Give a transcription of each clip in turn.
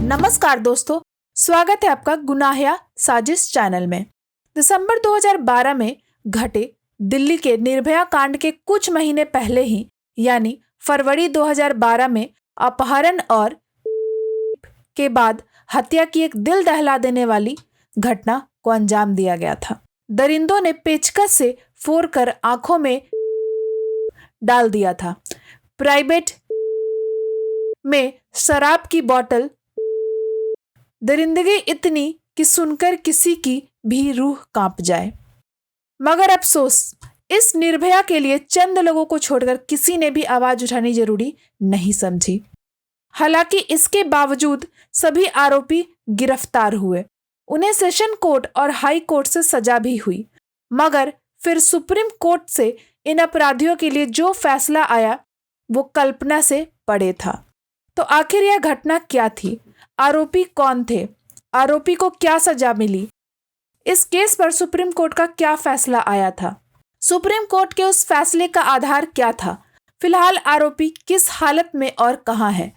नमस्कार दोस्तों, स्वागत है आपका गुनाहिया साजिश चैनल में। दिसंबर 2012 में घटे दिल्ली के निर्भया कांड के कुछ महीने पहले ही यानी फरवरी 2012 में अपहरण और के बाद हत्या की एक दिल दहला देने वाली घटना को अंजाम दिया गया था। दरिंदों ने पेचकस से फोड़कर आंखों में डाल दिया था। प्राइवेट में शराब की बोतल, दरिंदगी इतनी कि सुनकर किसी की भी रूह कांप जाए। मगर अफसोस, इस निर्भया के लिए चंद लोगों को छोड़कर किसी ने भी आवाज उठानी जरूरी नहीं समझी। हालांकि इसके बावजूद सभी आरोपी गिरफ्तार हुए, उन्हें सेशन कोर्ट और हाई कोर्ट से सजा भी हुई। मगर फिर सुप्रीम कोर्ट से इन अपराधियों के लिए जो फैसला आया वो कल्पना से परे था। तो आखिर यह घटना क्या थी? आरोपी कौन थे? आरोपी को क्या सजा मिली? इस केस पर सुप्रीम कोर्ट का क्या फैसला आया था? सुप्रीम कोर्ट के उस फैसले का आधार क्या था? फिलहाल आरोपी किस हालत में और कहां है?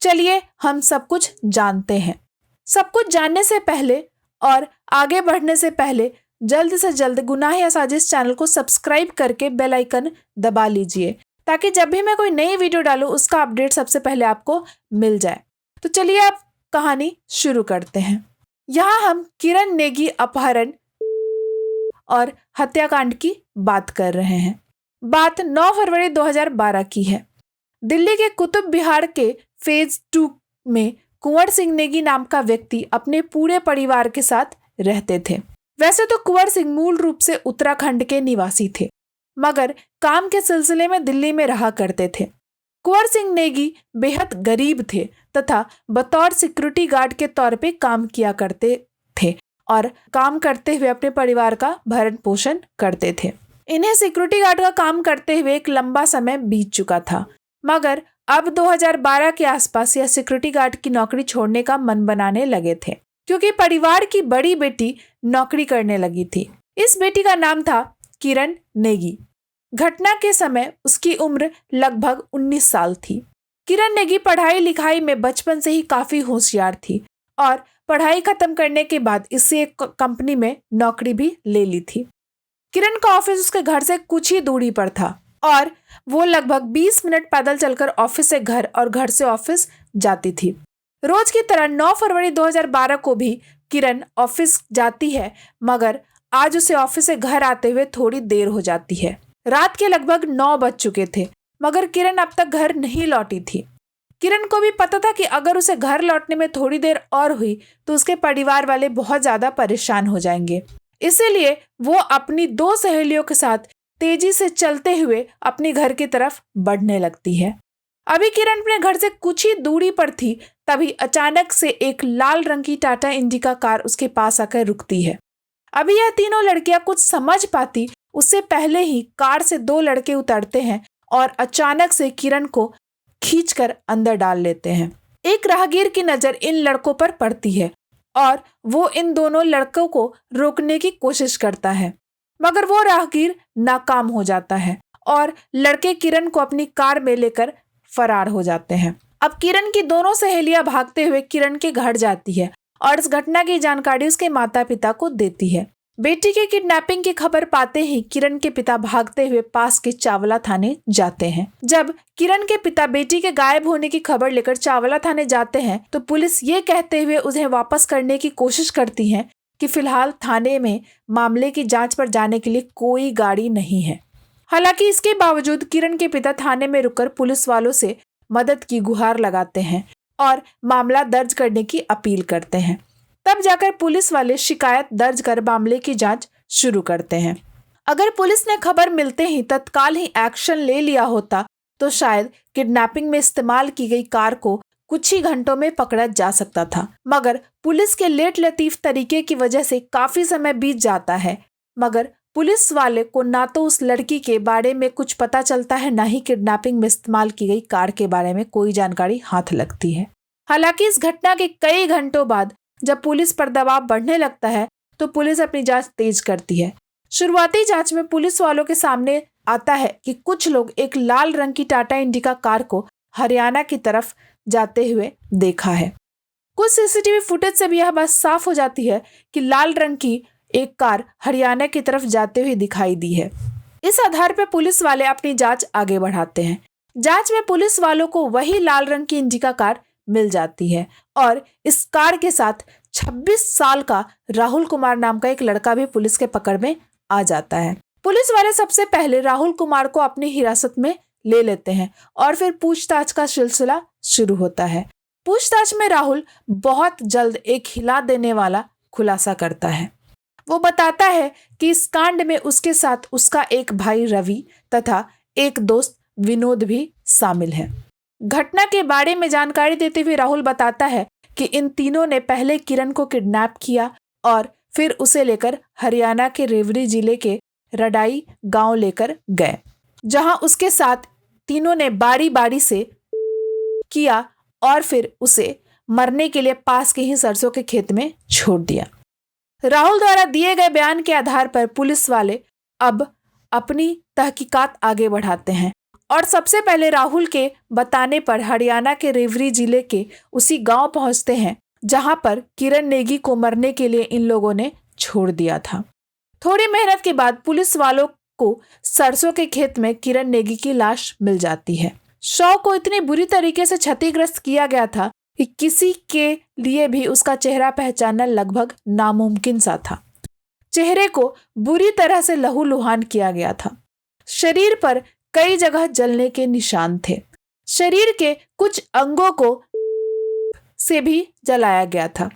चलिए हम सब कुछ जानते हैं। सब कुछ जानने से पहले और आगे बढ़ने से पहले जल्द से जल्द गुनाहिया साजिश चैनल को सब्सक्राइब करके बेल आइकन दबा लीजिए, ताकि जब भी मैं कोई नई वीडियो डालूं उसका अपडेट सबसे पहले आपको मिल जाए। तो चलिए अब कहानी शुरू करते हैं। यहाँ हम किरण नेगी अपहरण और हत्याकांड की बात कर रहे हैं। बात 9 फरवरी 2012 की है। दिल्ली के कुतुब विहार के फेज 2 में कुंवर सिंह नेगी नाम का व्यक्ति अपने पूरे परिवार के साथ रहते थे। वैसे तो कुंवर सिंह मूल रूप से उत्तराखंड के निवासी थे, मगर काम के सिलसिले में दिल्ली में रहा करते थे। कुंवर सिंह नेगी बेहद गरीब थे तथा बतौर सिक्योरिटी गार्ड के तौर पे काम किया करते थे और काम करते हुए अपने परिवार का भरण पोषण करते थे। इन्हें सिक्योरिटी गार्ड का काम करते हुए एक लंबा समय बीत चुका था, मगर अब 2012 के आसपास यह सिक्योरिटी गार्ड की नौकरी छोड़ने का मन बनाने लगे थे, क्योंकि परिवार की बड़ी बेटी नौकरी करने लगी थी। इस बेटी का नाम था किरण नेगी। घटना के समय उसकी उम्र लगभग 19 साल थी। किरण नेगी पढ़ाई लिखाई में बचपन से ही काफी होशियार थी और पढ़ाई खत्म करने के बाद इससे एक कंपनी में नौकरी भी ले ली थी। किरण का ऑफिस उसके घर से कुछ ही दूरी पर था और वो लगभग 20 मिनट पैदल चलकर ऑफिस से घर और घर से ऑफिस जाती थी। रोज की तरह 9 फरवरी 2012 को भी किरण ऑफिस जाती है, मगर आज उसे ऑफिस से घर आते हुए थोड़ी देर हो जाती है। रात के लगभग 9 बज चुके थे, मगर किरण अब तक घर नहीं लौटी थी। किरण को भी पता था कि अगर उसे घर लौटने में थोड़ी देर और हुई तो उसके परिवार वाले बहुत ज्यादा परेशान हो जाएंगे। इसीलिए वो अपनी 2 सहेलियों के साथ तेजी से चलते हुए अपने घर की तरफ बढ़ने लगती है। अभी किरण अपने घर से कुछ ही दूरी पर थी, तभी अचानक से एक लाल रंग की टाटा इंडिका कार उसके पास आकर रुकती है। अभी यह तीनों लड़कियां कुछ समझ पाती उससे पहले ही कार से 2 लड़के उतरते हैं और अचानक से किरण को खींचकर अंदर डाल लेते हैं। एक राहगीर की नजर इन लड़कों पर पड़ती है और वो इन दोनों लड़कों को रोकने की कोशिश करता है, मगर वो राहगीर नाकाम हो जाता है और लड़के किरण को अपनी कार में लेकर फरार हो जाते हैं। अब किरण की दोनों सहेलियां भागते हुए किरण के घर जाती है और इस घटना की जानकारी उसके माता पिता को देती है। बेटी के किडनैपिंग की खबर पाते ही किरण के पिता भागते हुए पास के चावला थाने जाते हैं। जब किरण के पिता बेटी के गायब होने की खबर लेकर चावला थाने जाते हैं तो पुलिस ये कहते हुए उन्हें वापस करने की कोशिश करती है कि फिलहाल थाने में मामले की जांच पर जाने के लिए कोई गाड़ी नहीं है। हालांकि इसके बावजूद किरण के पिता थाने में रुककर पुलिस वालों से मदद की गुहार लगाते हैं और मामला दर्ज करने की अपील करते हैं। तब जाकर पुलिस वाले शिकायत दर्ज कर मामले की जांच शुरू करते हैं। अगर पुलिस ने खबर मिलते ही तत्काल ही एक्शन ले लिया होता तो शायद किडनैपिंग में इस्तेमाल की गई कार को कुछ ही घंटों में पकड़ा जा सकता था, मगर पुलिस के लेट लतीफ तरीके की वजह से काफी समय बीत जाता है। मगर पुलिस वाले को ना तो उस लड़की के बारे में कुछ पता चलता है, ना ही किडनैपिंग में इस्तेमाल की गई कार के बारे में कोई जानकारी हाथ लगती है। हालांकि इस घटना के कई घंटों बाद जब पुलिस पर दबाव बढ़ने लगता है तो पुलिस अपनी जांच तेज करती है। शुरुआती जांच में पुलिस वालों के सामने आता है कि कुछ लोग एक लाल रंग की टाटा इंडिका कार को हरियाणा की तरफ जाते हुए देखा है। कुछ सीसीटीवी फुटेज से भी यह बात साफ हो जाती है कि लाल रंग की एक कार हरियाणा की तरफ जाते हुए दिखाई दी है। इस आधार पर पुलिस वाले अपनी जांच आगे बढ़ाते हैं। जांच में पुलिस वालों को वही लाल रंग की इंडिका कार मिल जाती है और इस कार के साथ 26 साल का राहुल कुमार नाम का एक लड़का भी पुलिस के पकड़ में आ जाता है। पुलिस वाले सबसे पहले राहुल कुमार को अपनी हिरासत में ले लेते हैं और फिर पूछताछ का सिलसिला शुरू होता है। पूछताछ में राहुल बहुत जल्द एक हिला देने वाला खुलासा करता है। वो बताता है कि इस कांड में उसके साथ उसका एक भाई रवि तथा एक दोस्त विनोद भी शामिल है। घटना के बारे में जानकारी देते हुए राहुल बताता है कि इन तीनों ने पहले किरण को किडनैप किया और फिर उसे लेकर हरियाणा के रेवड़ी जिले के रडाई गांव लेकर गए, जहां उसके साथ तीनों ने बारी बारी से किया और फिर उसे मरने के लिए पास के ही सरसों के खेत में छोड़ दिया। राहुल द्वारा दिए गए बयान के आधार पर पुलिस वाले अब अपनी तहकीकात आगे बढ़ाते हैं और सबसे पहले राहुल के बताने पर हरियाणा के रेवड़ी जिले के उसी गांव पहुंचते हैं जहां पर किरण नेगी को मरने के लिए इन लोगों ने छोड़ दिया था। थोड़ी मेहनत के बाद पुलिस वालों को सरसों के खेत में किरण नेगी की लाश मिल जाती है। शव को इतनी बुरी तरीके से क्षतिग्रस्त किया गया था कि किसी के लिए भी उसका चेहरा पहचानना लगभग नामुमकिन सा था। चेहरे को बुरी तरह से लहूलुहान किया गया था। शरीर पर कई जगह जलने के निशान थे। शरीर के कुछ अंगों को से भी जलाया गया था।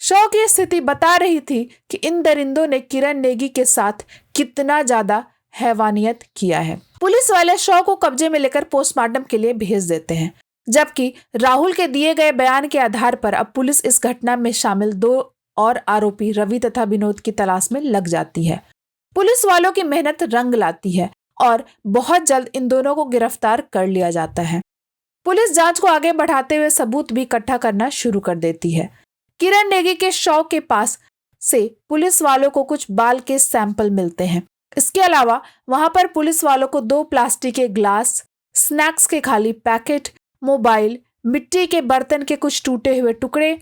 शव की स्थिति बता रही थी कि इन दरिंदों ने किरण नेगी के साथ कितना ज्यादा हैवानियत किया है। पुलिस वाले शव को कब्जे में लेकर पोस्टमार्टम के लिए भेज देते हैं, जबकि राहुल के दिए गए बयान के आधार पर अब पुलिस इस घटना में शामिल 2 और आरोपी रवि तथा विनोद की तलाश में लग जाती है। पुलिस वालों की मेहनत रंग लाती है और बहुत जल्द इन दोनों को गिरफ्तार कर लिया जाता है। पुलिस जांच को आगे बढ़ाते हुए सबूत भी इकट्ठा करना शुरू कर देती है। किरण नेगी के शव के पास से पुलिस वालों को कुछ बाल के सैंपल मिलते हैं। इसके अलावा वहां पर पुलिस वालों को 2 प्लास्टिक के ग्लास, स्नैक्स के खाली पैकेट, मोबाइल, मिट्टी के बर्तन के कुछ टूटे हुए टुकड़े,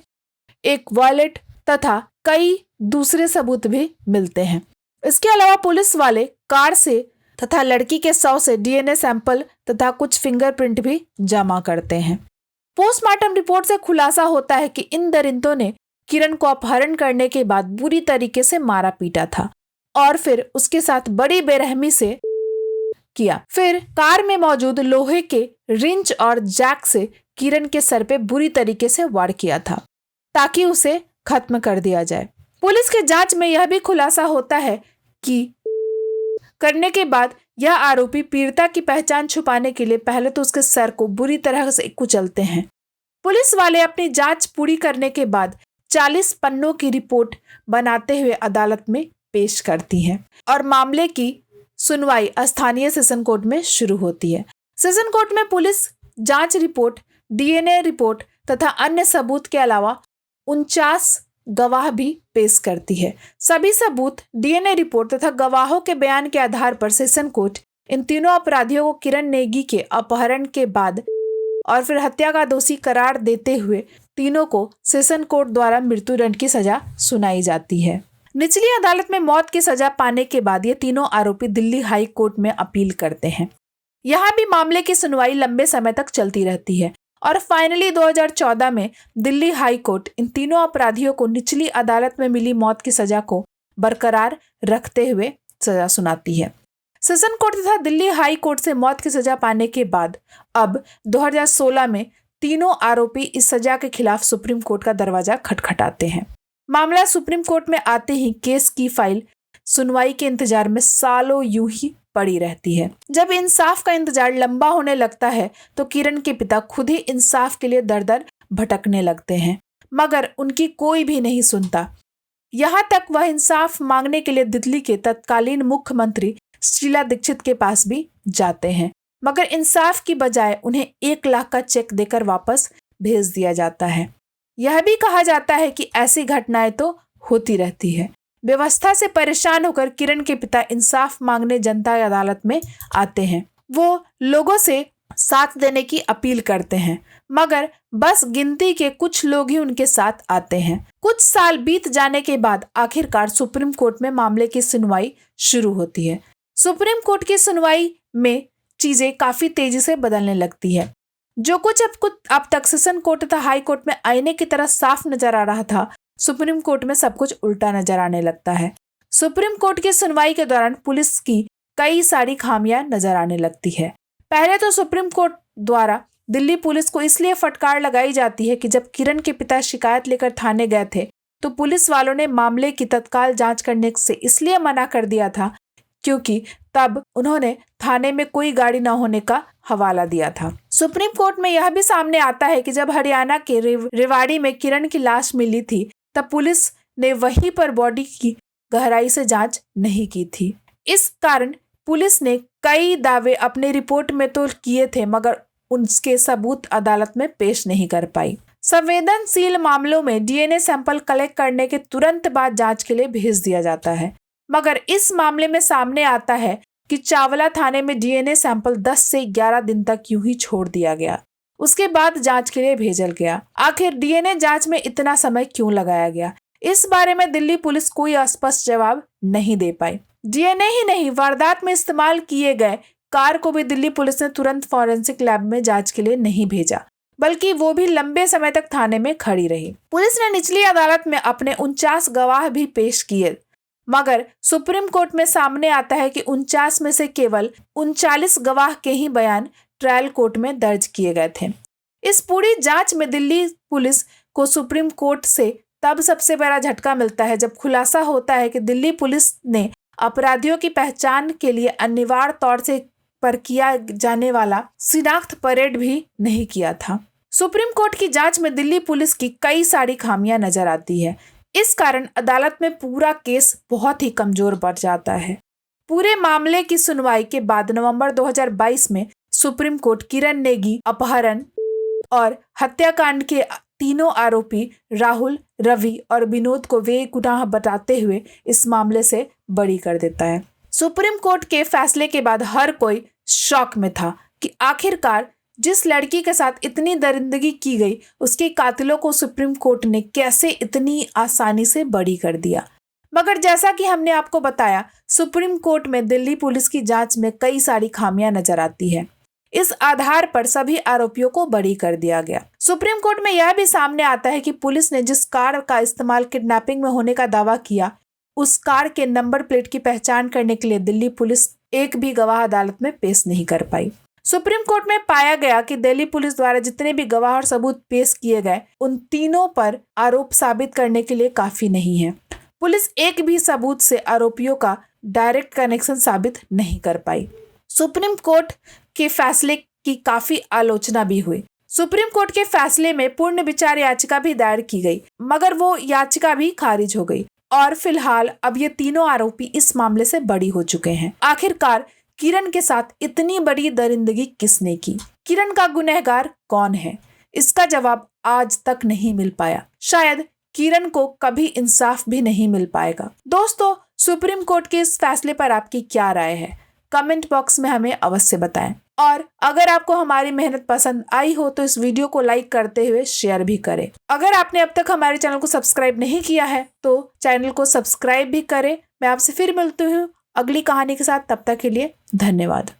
एक वॉलेट तथा कई दूसरे सबूत भी मिलते हैं। इसके अलावा पुलिस वाले कार से तथा लड़की के शव से डीएनए सैंपल तथा कुछ फिंगरप्रिंट भी जमा करते हैं। पोस्टमार्टम रिपोर्ट से खुलासा होता है कि इन दरिंदों ने किरण को अपहरण करने के बाद बुरी तरीके से मारा पीटा था और फिर उसके साथ बड़ी बेरहमी से किया। फिर कार में मौजूद लोहे के रिंच और जैक से किरण के सर पे बुरी तरीके से वार किया था ताकि उसे खत्म कर दिया जाए। पुलिस के जांच में यह भी खुलासा होता है कि करने के बाद यह आरोपी पीड़िता की पहचान छुपाने के लिए पहले तो उसके सर को बुरी तरह से कुचलते हैं। पुलिस वाले अपनी जांच पूरी करने के बाद 40 पन्नों की रिपोर्ट बनाते हुए अदालत में पेश करती हैं और मामले की सुनवाई स्थानीय सेशन कोर्ट में शुरू होती है। सेशन कोर्ट में पुलिस जांच रिपोर्ट, डीएनए रिपोर्ट तथा अन्य सबूत के अलावा 49 गवाह भी पेश करती है। सभी सबूत, डीएनए रिपोर्ट तथा गवाहों के बयान के आधार पर सेशन कोर्ट इन तीनों अपराधियों को किरण नेगी के अपहरण के बाद और फिर हत्या का दोषी करार देते हुए तीनों को सेशन कोर्ट द्वारा मृत्युदंड की सजा सुनाई जाती है। निचली अदालत में मौत की सजा पाने के बाद ये तीनों आरोपी दिल्ली हाई कोर्ट में अपील करते हैं। यहाँ भी मामले की सुनवाई लंबे समय तक चलती रहती है और फाइनली 2014 में दिल्ली हाई कोर्ट इन तीनों अपराधियों को निचली अदालत में मिली मौत की सजा को बरकरार रखते हुए सजा सुनाती है। सेशन कोर्ट तथा दिल्ली हाई कोर्ट से मौत की सजा पाने के बाद अब 2016 में तीनों आरोपी इस सजा के खिलाफ सुप्रीम कोर्ट का दरवाजा खटखटाते हैं। मामला सुप्रीम कोर्ट में आते ही केस की फाइल सुनवाई के इंतजार में सालों यूं ही पड़ी रहती है। जब इंसाफ का इंतजार लंबा होने लगता है तो किरण के पिता खुद ही इंसाफ के लिए दर दर भटकने लगते हैं, मगर उनकी कोई भी नहीं सुनता। यहाँ तक वह इंसाफ मांगने के लिए दिल्ली के तत्कालीन मुख्यमंत्री शीला दीक्षित के पास भी जाते हैं, मगर इंसाफ की बजाय उन्हें 1 लाख का चेक देकर वापस भेज दिया जाता है। यह भी कहा जाता है कि ऐसी घटनाएं तो होती रहती है। व्यवस्था से परेशान होकर किरण के पिता इंसाफ मांगने जनता अदालत में आते हैं। वो लोगों से साथ देने की अपील करते हैं, मगर बस गिनती के कुछ लोग ही उनके साथ आते हैं। कुछ साल बीत जाने के बाद आखिरकार सुप्रीम कोर्ट में मामले की सुनवाई शुरू होती है। सुप्रीम कोर्ट की सुनवाई में चीजें काफी तेजी से बदलने लगती है। जो कुछ अब तक सेशन कोर्ट तथा हाई कोर्ट में आईने की तरह साफ नजर आ रहा था, सुप्रीम कोर्ट में सब कुछ उल्टा नजर आने लगता है। सुप्रीम कोर्ट की सुनवाई के दौरान पुलिस की कई सारी खामियां नजर आने लगती है। पहले तो सुप्रीम कोर्ट द्वारा दिल्ली पुलिस को इसलिए फटकार लगाई जाती है कि जब किरण के पिता शिकायत लेकर थाने गए थे तो पुलिस वालों ने मामले की तत्काल जांच करने से इसलिए मना कर दिया था क्योंकि तब उन्होंने थाने में कोई गाड़ी न होने का हवाला दिया था। सुप्रीम कोर्ट में यह भी सामने आता है कि जब हरियाणा के रेवाड़ी में किरण की लाश मिली थी तब पुलिस ने वहीं पर बॉडी की गहराई से जांच नहीं की थी। इस कारण पुलिस ने कई दावे अपने रिपोर्ट में तो किए थे मगर उनके सबूत अदालत में पेश नहीं कर पाई। संवेदनशील मामलों में डीएनए सैंपल कलेक्ट करने के तुरंत बाद जांच के लिए भेज दिया जाता है, मगर इस मामले में सामने आता है कि चावला थाने में डीएनए सैंपल 10 से 11 दिन तक यूं ही छोड़ दिया गया। उसके बाद जांच के लिए भेजल गया। आखिर डीएनए जांच में इतना समय क्यों लगाया गया, इस बारे में दिल्ली पुलिस कोई स्पष्ट जवाब नहीं दे पाई। डीएनए ही नहीं, वारदात में इस्तेमाल किए गए कार को भी दिल्ली पुलिस ने तुरंत फॉरेंसिक लैब में जांच के लिए नहीं भेजा, बल्कि वो भी लंबे समय तक थाने में खड़ी रही। पुलिस ने निचली अदालत में अपने 49 गवाह भी पेश किए, मगर सुप्रीम कोर्ट में सामने आता है कि 49 में से केवल 39 गवाह के ही बयान ट्रायल कोर्ट में दर्ज किए गए थे। इस पूरी जांच में दिल्ली पुलिस को सुप्रीम कोर्ट से तब सबसे बड़ा झटका मिलता है जब खुलासा होता है कि दिल्ली पुलिस ने अपराधियों की पहचान के लिए अनिवार्य तौर से पर किया जाने वाला शिनाख्त परेड भी नहीं किया था। सुप्रीम कोर्ट की जांच में दिल्ली पुलिस की कई सारी खामियां नजर आती है। इस कारण अदालत में पूरा केस बहुत ही कमजोर पड़ जाता है। पूरे मामले की सुनवाई के बाद नवंबर 2022 में सुप्रीम कोर्ट किरण नेगी अपहरण और हत्याकांड के तीनों आरोपी राहुल, रवि और विनोद को बेगुनाह बताते हुए इस मामले से बरी कर देता है। सुप्रीम कोर्ट के फैसले के बाद हर कोई शॉक में था कि आखिरकार जिस लड़की के साथ इतनी दरिंदगी की गई उसके कातिलों को सुप्रीम कोर्ट ने कैसे इतनी आसानी से बरी कर दिया। मगर जैसा कि हमने आपको बताया, सुप्रीम कोर्ट में दिल्ली पुलिस की जांच में कई सारी खामियां नजर आती है। इस आधार पर सभी आरोपियों को बरी कर दिया गया। सुप्रीम कोर्ट में यह भी सामने आता है कि पुलिस ने जिस कार का इस्तेमाल किडनैपिंग में होने का दावा किया, उस कार के नंबर प्लेट की पहचान करने के लिए दिल्ली पुलिस एक भी गवाह अदालत में पेश नहीं कर पाई। सुप्रीम कोर्ट में पाया गया कि दिल्ली पुलिस द्वारा जितने भी गवाह और सबूत पेश किए गए उन तीनों पर आरोप साबित करने के लिए काफी नहीं है। पुलिस एक भी सबूत से आरोपियों का डायरेक्ट कनेक्शन साबित नहीं कर पाई। सुप्रीम कोर्ट के फैसले की काफी आलोचना भी हुई। सुप्रीम कोर्ट के फैसले में पूर्ण विचार याचिका भी दायर की गई, मगर वो याचिका भी खारिज हो गई और फिलहाल अब ये तीनों आरोपी इस मामले से बरी हो चुके हैं। आखिरकार किरण के साथ इतनी बड़ी दरिंदगी किसने की? किरण का गुनहगार कौन है? इसका जवाब आज तक नहीं मिल पाया। शायद किरण को कभी इंसाफ भी नहीं मिल पाएगा। दोस्तों, सुप्रीम कोर्ट के इस फैसले पर आपकी क्या राय है? कमेंट बॉक्स में हमें अवश्य बताएं। और अगर आपको हमारी मेहनत पसंद आई हो तो इस वीडियो को लाइक करते हुए शेयर भी करें। अगर आपने अब तक हमारे चैनल को सब्सक्राइब नहीं किया है तो चैनल को सब्सक्राइब भी करें। मैं आपसे फिर मिलती हूँ अगली कहानी के साथ। तब तक के लिए धन्यवाद।